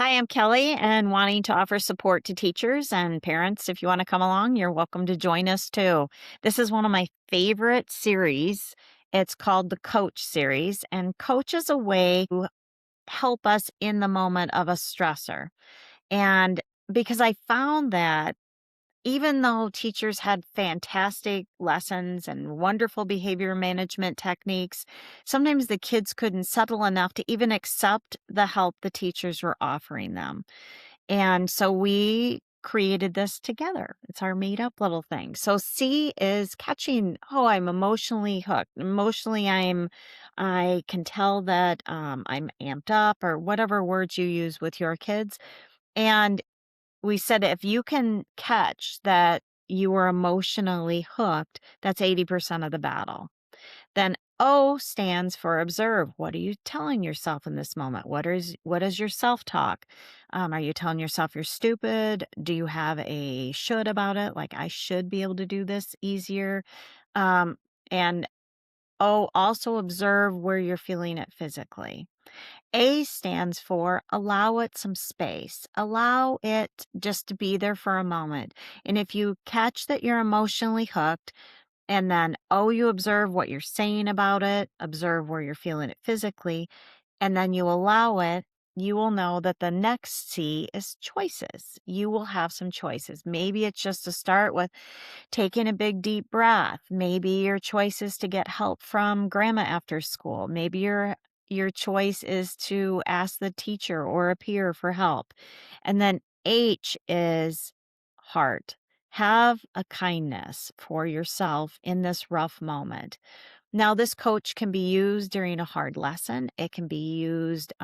Hi, I'm Kelly and wanting to offer support to teachers and parents. If you want to come along, you're welcome to join us too. This is one of my favorite series. It's called the Coach series, and Coach is a way to help us in the moment of a stressor. And because I found that even though teachers had fantastic lessons and wonderful behavior management techniques, sometimes the kids couldn't settle enough to even accept the help the teachers were offering them. And so we created this together. It's our made up little thing. So C is catching, oh, I'm emotionally hooked. Emotionally, I can tell that I'm amped up or whatever words you use with your kids. And we said if you can catch that you were emotionally hooked, that's 80% of the battle. Then O stands for observe. What are you telling yourself in this moment? What is your self-talk? Are you telling yourself you're stupid? Do you have a should about it? Like I should be able to do this easier. Um, and O also observe where you're feeling it physically. A stands for allow it some space. Allow it just to be there for a moment. And if you catch that you're emotionally hooked, and then you observe what you're saying about it, observe where you're feeling it physically, and then you allow it, you will know that the next C is choices. You will have some choices. Maybe it's just to start with taking a big deep breath. Maybe your choice is to get help from grandma after school. Maybe your choice is to ask the teacher or a peer for help. And then H is heart. Have a kindness for yourself in this rough moment. Now, this coach can be used during a hard lesson. It can be used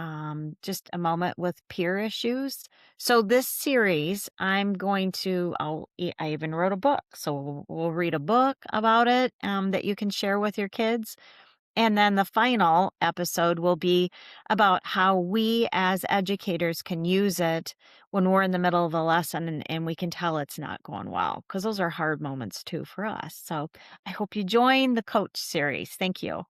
just a moment with peer issues. So, this series, I even wrote a book. So, we'll read a book about it that you can share with your kids. And then the final episode will be about how we as educators can use it when we're in the middle of a lesson and we can tell it's not going well, because those are hard moments too for us. So I hope you join the coach series. Thank you.